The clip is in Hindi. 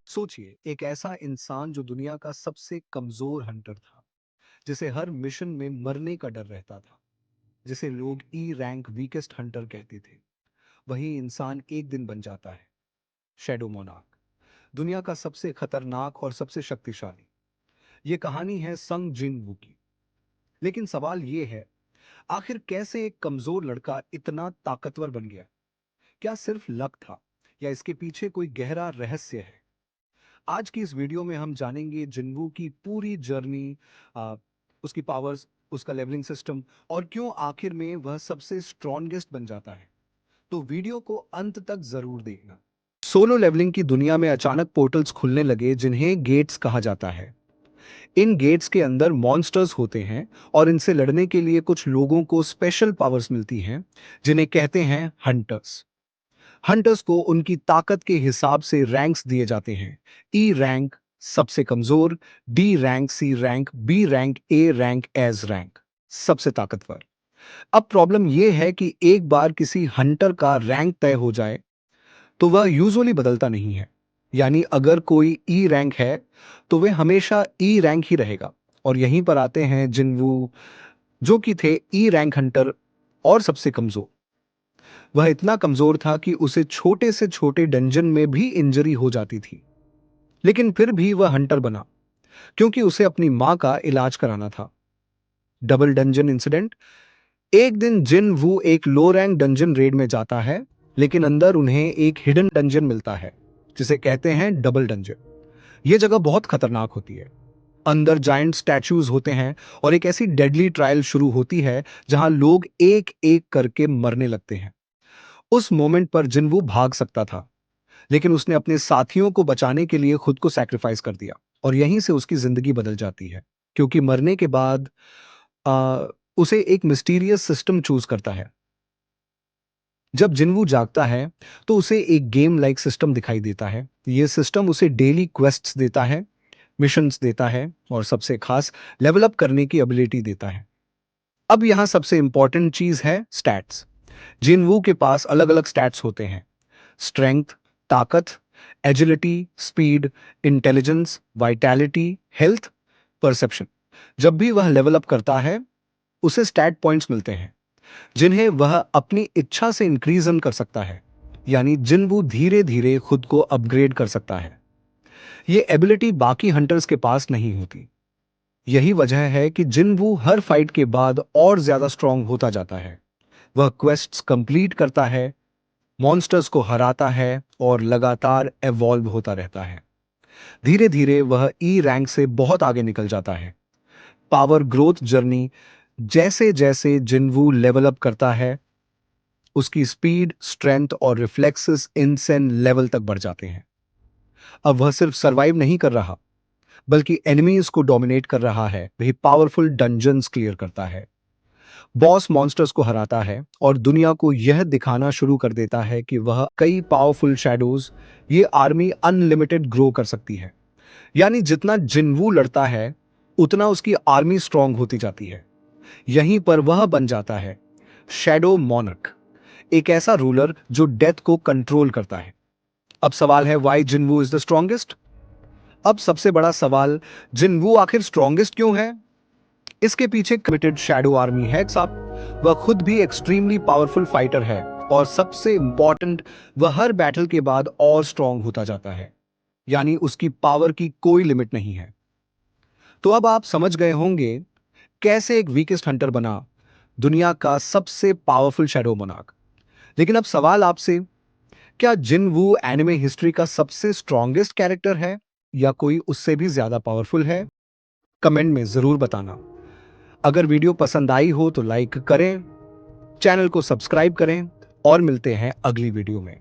सोचिए, एक ऐसा इंसान जो दुनिया का सबसे कमजोर हंटर था, जिसे हर मिशन में मरने का डर रहता था, जिसे लोग ई रैंक वीकेस्ट हंटर कहते थे। वही इंसान एक दिन बन जाता है शैडो मोनार्क, दुनिया का सबसे खतरनाक और सबसे शक्तिशाली। ये कहानी है संग जिन वू की। लेकिन सवाल ये है, आखिर कैसे एक कमजोर लड़का इतना ताकतवर बन गया? क्या सिर्फ लक था, या इसके पीछे कोई गहरा रहस्य है? आज की इस वीडियो में हम जानेंगे जिन्वू की पूरी जर्नी, आ, उसकी पावर्स, उसका लेवलिंग सिस्टम, और क्यों आखिर में वह सबसे स्ट्रॉन्गेस्ट बन जाता है। तो वीडियो को अंत तक जरूर देखना। सोलो लेवलिंग की दुनिया में अचानक पोर्टल्स खुलने लगे, जिन्हें गेट्स कहा जाता है। इन गेट्स के अंदर मॉन्स्टर्स होते हैं, और इनसे लड़ने के लिए कुछ लोगों को स्पेशल पावर्स मिलती हैं, जिन्हें कहते हैं हंटर्स। हंटर्स को उनकी ताकत के हिसाब से रैंक्स दिए जाते हैं। ई रैंक सबसे कमजोर, D rank, C rank, B rank, A rank, S rank सबसे ताकतवर। अब प्रॉब्लम यह है कि एक बार किसी हंटर का रैंक तय हो जाए तो वह यूजुअली बदलता नहीं है। यानी अगर कोई ई रैंक है तो वह हमेशा ई रैंक ही रहेगा। और यहीं पर आते हैं जिन्वू, जो कि थे ई रैंक हंटर और सबसे कमजोर। वह इतना कमजोर था कि उसे छोटे से छोटे डंजन में भी इंजरी हो जाती थी, लेकिन फिर भी वह हंटर बना, क्योंकि उसे अपनी मां का इलाज कराना था। Double dungeon incident. एक दिन जिन वू एक लो रैंक डंजन रेड में जाता है, लेकिन अंदर उन्हें एक हिडन डंजन मिलता है, जिसे कहते हैं डबल डंजन। यह जगह बहुत खतरनाक होती है। अंदर जायंट स्टैचूज होते हैं, और एक ऐसी डेडली ट्रायल शुरू होती है जहां लोग एक एक करके मरने लगते हैं। उस मोमेंट पर जिन्वू भाग सकता था, लेकिन उसने अपने साथियों को बचाने के लिए खुद को सैक्रिफाइस कर दिया, और यहीं से उसकी जिंदगी बदल जाती है। क्योंकि मरने के बाद आ, उसे एक मिस्टीरियस सिस्टम चूज करता है। जब जिन्वू जागता है तो उसे एक गेम लाइक सिस्टम दिखाई देता है। यह सिस्टम उसे डेली क्वेस्ट्स देता है, मिशंस देता है, और सबसे खास लेवल अप करने की एबिलिटी देता है। अब यहां सबसे इंपॉर्टेंट चीज है स्टैट्स। जिन्वू के पास अलग अलग स्टैट्स होते हैं: स्ट्रेंथ, ताकत, agility, speed, intelligence, vitality, health, perception. जब भी वह लेवल अप करता है, उसे स्टैट पॉइंट्स मिलते हैं, जिन्हें वह अपनी इच्छा से इंक्रीजन कर सकता है। यानी जिन्वू धीरे धीरे खुद को अपग्रेड कर सकता है। ये एबिलिटी बाकी हंटर्स के पास नहीं होती। यही वजह है कि जिन्वू हर फाइट के बाद और ज्यादा स्ट्रांग होता जाता है। वह क्वेस्ट्स कंप्लीट करता है, मॉन्स्टर्स को हराता है, और लगातार एवॉल्व होता रहता है। धीरे धीरे वह ई रैंक से बहुत आगे निकल जाता है। Power growth journey. जैसे जैसे जिन्वू लेवल अप करता है, उसकी स्पीड, स्ट्रेंथ और रिफ्लेक्सेस इनसेन लेवल तक बढ़ जाते हैं। अब वह सिर्फ सरवाइव नहीं कर रहा, बल्कि एनिमीज को डोमिनेट कर रहा है। वही पावरफुल डंजन्स क्लियर करता है, बॉस मॉन्स्टर्स को हराता है, और दुनिया को यह दिखाना शुरू कर देता है कि वह कई पावरफुल शैडोज, ये आर्मी अनलिमिटेड ग्रो कर सकती है। यानी जितना जिन्वू लड़ता है, उतना उसकी आर्मी स्ट्रांग होती जाती है। यहीं पर वह बन जाता है शैडो मोनार्क, एक ऐसा रूलर जो डेथ को कंट्रोल करता है। अब सवाल है, why Jinwoo is the strongest? अब सबसे बड़ा सवाल, जिन्वू आखिर स्ट्रॉन्गेस्ट क्यों है? इसके पीछे कमिटेड शैडो आर्मी है साहब। वह खुद भी एक्सट्रीमली पावरफुल फाइटर है, और सबसे इंपॉर्टेंट, वह हर बैटल के बाद और स्ट्रांग होता जाता है। यानी उसकी पावर की कोई लिमिट नहीं है। तो अब आप समझ गए होंगे कैसे एक वीकेस्ट हंटर बना दुनिया का सबसे पावरफुल शैडो मोनार्क। लेकिन अब सवाल आपसे, क्या जिन वू एनिमे हिस्ट्री का सबसे स्ट्रॉन्गेस्ट कैरेक्टर है, या कोई उससे भी ज्यादा पावरफुल है? कमेंट में जरूर बताना। अगर वीडियो पसंद आई हो तो लाइक करें, चैनल को सब्सक्राइब करें, और मिलते हैं अगली वीडियो में।